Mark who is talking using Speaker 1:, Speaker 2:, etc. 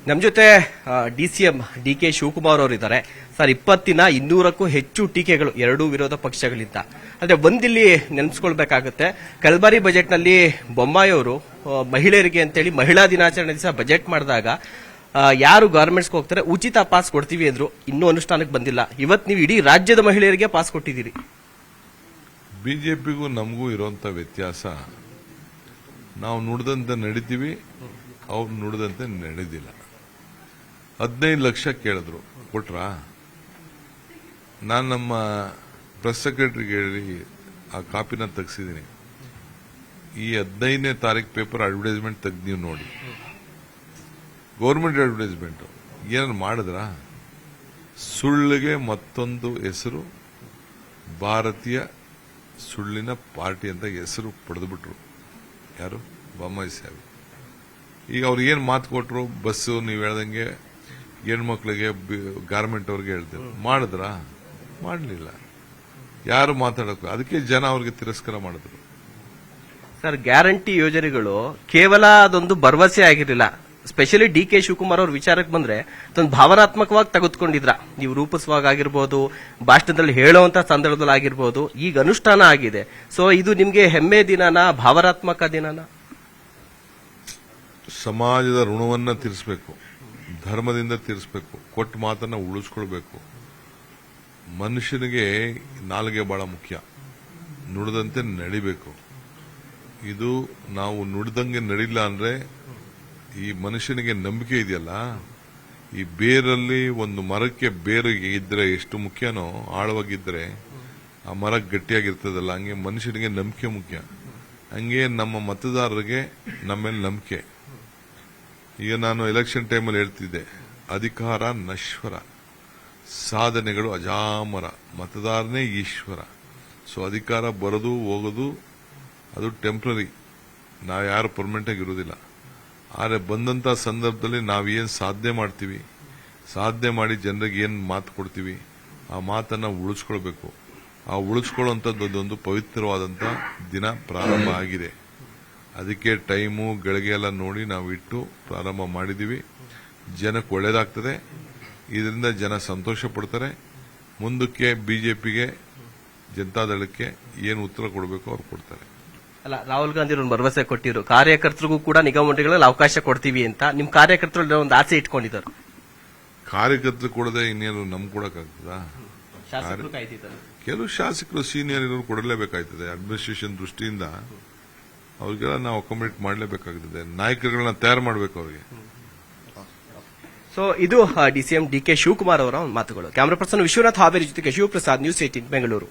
Speaker 1: ನಮ್ಮ ಜೊತೆ ಡಿಸಿಎಂ ಡಿ.ಕೆ. ಶಿವಕುಮಾರ್ ಅವರು ಇದ್ದಾರೆ. ಸರ್, 200ಕ್ಕೂ ಹೆಚ್ಚು ಟೀಕೆಗಳು ಎರಡೂ ವಿರೋಧ ಪಕ್ಷಗಳಿಂದ. ಆದ್ರೆ ಒಂದಿಲ್ಲಿ ನೆನೆಸ್ಕೊಳ್ಬೇಕಾಗುತ್ತೆ, ಕಲ್ಬಾರಿ ಬಜೆಟ್ನಲ್ಲಿ ಬೊಮ್ಮಾಯಿ ಅವರು ಮಹಿಳೆಯರಿಗೆ ಅಂತೇಳಿ ಮಹಿಳಾ ದಿನಾಚರಣೆ ದಿವಸ ಬಜೆಟ್ ಮಾಡಿದಾಗ ಯಾರು ಗಾರ್ಮೆಂಟ್ಸ್ಗೆ ಹೋಗ್ತಾರೆ ಉಚಿತ ಪಾಸ್ ಕೊಡ್ತೀವಿ ಅಂದ್ರು. ಇನ್ನೂ ಅನುಷ್ಠಾನಕ್ಕೆ ಬಂದಿಲ್ಲ. ಇವತ್ತು ನೀವು ಇಡೀ ರಾಜ್ಯದ ಮಹಿಳೆಯರಿಗೆ ಪಾಸ್ ಕೊಟ್ಟಿದ್ದೀರಿ.
Speaker 2: ಬಿಜೆಪಿಗೂ ನಮಗೂ ಇರುವಂತ ವ್ಯತ್ಯಾಸ, ನಾವು ನುಡಿದಂತೆ ನಡೀತೀವಿ, ಅವ್ರು ನುಡಿದಂತೆ ನಡೆದಿಲ್ಲ. 15 ಲಕ್ಷ ಕೇಳಿದ್ರು, ಕೊಟ್ರಾ? ನಾನು ನಮ್ಮ ಪ್ರೆಸ್ ಸೆಕ್ರೆಟರಿಗೆ ಹೇಳಿ ಆ ಕಾಪಿನ ತೆಗೆಸಿದ್ದೀನಿ. ಈ 15ನೇ ತಾರೀಕು ಪೇಪರ್ ಅಡ್ವರ್ಟೈಸ್ಮೆಂಟ್ ತೆಗೆದು ನೀವು ನೋಡಿ. ಗೌರ್ಮೆಂಟ್ ಅಡ್ವರ್ಟೈಸ್ಮೆಂಟ್ ಏನಾದ್ರು ಮಾಡಿದ್ರ? ಸುಳ್ಳಿಗೆ ಮತ್ತೊಂದು ಹೆಸರು, ಭಾರತೀಯ ಸುಳ್ಳಿನ ಪಾರ್ಟಿ ಅಂತ ಹೆಸರು ಪಡೆದುಬಿಟ್ರು. ಯಾರು? ಬೊಮ್ಮಾಯಿ ಸಾಹೇಬ್. ಈಗ ಅವ್ರು ಏನ್ ಮಾತು ಕೊಟ್ರು? ಬಸ್ಸು ನೀವು ಹೇಳ್ದಂಗೆ ಹೆಣ್ಮಕ್ಳಿಗೆ, ಗಾರ್ಮೆಂಟ್ ಅವ್ರಿಗೆ ಹೇಳ್ತಾರೆ. ಮಾಡಿದ್ರ? ಮಾಡಲಿಲ್ಲ. ಯಾರು ಮಾತಾಡೋಕೆ? ಅದಕ್ಕೆ ಜನ ಅವ್ರಿಗೆ ತಿರಸ್ಕಾರ ಮಾಡಿದ್ರು.
Speaker 1: ಸರ್, ಗ್ಯಾರಂಟಿ ಯೋಜನೆಗಳು ಕೇವಲ ಅದೊಂದು ಭರವಸೆ ಆಗಿರಲಿಲ್ಲ. ಸ್ಪೆಷಲಿ ಡಿ.ಕೆ. ಶಿವಕುಮಾರ್ ಅವ್ರ ವಿಚಾರಕ್ಕೆ ಬಂದ್ರೆ ಅದೊಂದು ಭಾವನಾತ್ಮಕವಾಗಿ ತೆಗೆದುಕೊಂಡಿದ್ರ. ನೀವು ರೂಪಿಸುವಾಗ ಆಗಿರ್ಬೋದು, ಭಾಷಣದಲ್ಲಿ ಹೇಳುವಂತ ಸಂದರ್ಭದಲ್ಲಿ ಆಗಿರ್ಬೋದು, ಈಗ ಅನುಷ್ಠಾನ ಆಗಿದೆ. ಸೊ ಇದು ನಿಮ್ಗೆ ಹೆಮ್ಮೆ ದಿನನ, ಭಾವನಾತ್ಮಕ ದಿನನ?
Speaker 2: ಸಮಾಜದ ಋಣವನ್ನ ತೀರಿಸಬೇಕು, ಧರ್ಮದಿಂದ ತೀರಿಸಬೇಕು, ಕೊಟ್ಟ ಮಾತನ್ನ ಉಳಿಸ್ಕೊಳ್ಬೇಕು. ಮನುಷ್ಯನಿಗೆ ನಾಲಿಗೆ ಬಹಳ ಮುಖ್ಯ, ನುಡಿದಂತೆ ನಡಿಬೇಕು. ಇದು ನಾವು ನುಡಿದಂಗೆ ನಡಿಲ್ಲ ಅಂದ್ರೆ, ಈ ಮನುಷ್ಯನಿಗೆ ನಂಬಿಕೆ ಇದೆಯಲ್ಲ, ಈ ಬೇರಲ್ಲಿ ಒಂದು ಮರಕ್ಕೆ ಬೇರು ಇದ್ರೆ ಎಷ್ಟು ಮುಖ್ಯನೋ, ಆಳವಾಗಿದ್ರೆ ಆ ಮರ ಗಟ್ಟಿಯಾಗಿರ್ತದಲ್ಲ, ಹಂಗೆ ಮನುಷ್ಯನಿಗೆ ನಂಬಿಕೆ ಮುಖ್ಯ. ಹಂಗೆ ನಮ್ಮ ಮತದಾರರಿಗೆ ನಮ್ಮ ಮೇಲೆ ನಂಬಿಕೆ. ಈಗ ನಾನು ಎಲೆಕ್ಷನ್ ಟೈಮಲ್ಲಿ ಹೇಳ್ತಿದ್ದೆ, ಅಧಿಕಾರ ನಶ್ವರ, ಸಾಧನೆಗಳು ಅಜಾಮರ, ಮತದಾರನೇ ಈಶ್ವರ. ಸೊ ಅಧಿಕಾರ ಬರೋದು ಹೋಗೋದು ಅದು ಟೆಂಪ್ರರಿ, ನಾವು ಯಾರು ಪರ್ಮನೆಂಟ್ ಆಗಿ ಇರುವುದಿಲ್ಲ. ಆದರೆ ಬಂದಂತ ಸಂದರ್ಭದಲ್ಲಿ ನಾವೇನು ಸಾಧನೆ ಮಾಡ್ತೀವಿ, ಸಾಧನೆ ಮಾಡಿ ಜನರಿಗೆ ಏನು ಮಾತು ಕೊಡ್ತೀವಿ, ಆ ಮಾತನ್ನ ಉಳಿಸ್ಕೊಳ್ಬೇಕು. ಆ ಉಳಿಸ್ಕೊಳ್ಳುವಂಥದ್ದೊಂದು ಪವಿತ್ರವಾದಂಥ ದಿನ ಪ್ರಾರಂಭ ಆಗಿದೆ. ಅದಕ್ಕೆ ಟೈಮು ಗಳಿಗೆ ಎಲ್ಲ ನೋಡಿ ನಾವು ಇಟ್ಟು ಪ್ರಾರಂಭ ಮಾಡಿದೀವಿ. ಜನಕ್ಕೆ ಒಳ್ಳೇದಾಗ್ತದೆ, ಇದರಿಂದ ಜನ ಸಂತೋಷ ಪಡ್ತಾರೆ. ಮುಂದಕ್ಕೆ ಬಿಜೆಪಿಗೆ, ಜನತಾದಳಕ್ಕೆ ಏನು ಉತ್ತರ ಕೊಡಬೇಕು ಅವ್ರು ಕೊಡ್ತಾರೆ.
Speaker 1: ಅಲ್ಲ, ರಾಹುಲ್ ಗಾಂಧಿ ಒಂದು ಭರವಸೆ ಕೊಟ್ಟಿದ್ರು, ಕಾರ್ಯಕರ್ತರಿಗೂ ಕೂಡ ನಿಗಮ ಮಂಡಳಿಗಳಲ್ಲಿ ಅವಕಾಶ ಕೊಡ್ತೀವಿ ಅಂತ. ನಿಮ್ ಕಾರ್ಯಕರ್ತರು ಒಂದು ಆಸೆ ಇಟ್ಕೊಂಡಿದ್ದಾರೆ.
Speaker 2: ಕಾರ್ಯಕರ್ತರು ಕೊಡದೆ ಇನ್ನೇನು ನಮ್ಗೆ ಕೊಡಕ್ಕಾಗ್ತದ? ಕೆಲವು ಶಾಸಕರು ಸೀನಿಯರ್ ಇರೋರು ಕೊಡಲೇಬೇಕಾಗ್ತದೆ. ಅಡ್ಮಿನಿಸ್ಟ್ರೇಷನ್ ದೃಷ್ಟಿಯಿಂದ ಅವ್ರಿಗೆಲ್ಲ ನಾವು ಅಕೊಮಡೇಟ್ ಮಾಡಲೇಬೇಕಾಗ್ತದೆ. ನಾಯಕರುಗಳನ್ನ ತಯಾರು ಮಾಡಬೇಕು ಅವ್ರಿಗೆ.
Speaker 1: ಸೊ ಇದು ಡಿಸಿಎಂ ಡಿ.ಕೆ. ಶಿವಕುಮಾರ್ ಅವರ ಮಾತುಗಳು. ಕ್ಯಾಮರಾ ಪರ್ಸನ್ ವಿಶ್ವನಾಥ್ ಹಾವೇರಿ ಜೊತೆಗೆ ಶಿವಪ್ರಸಾದ್, ನ್ಯೂಸ್ 18 ಬೆಂಗಳೂರು.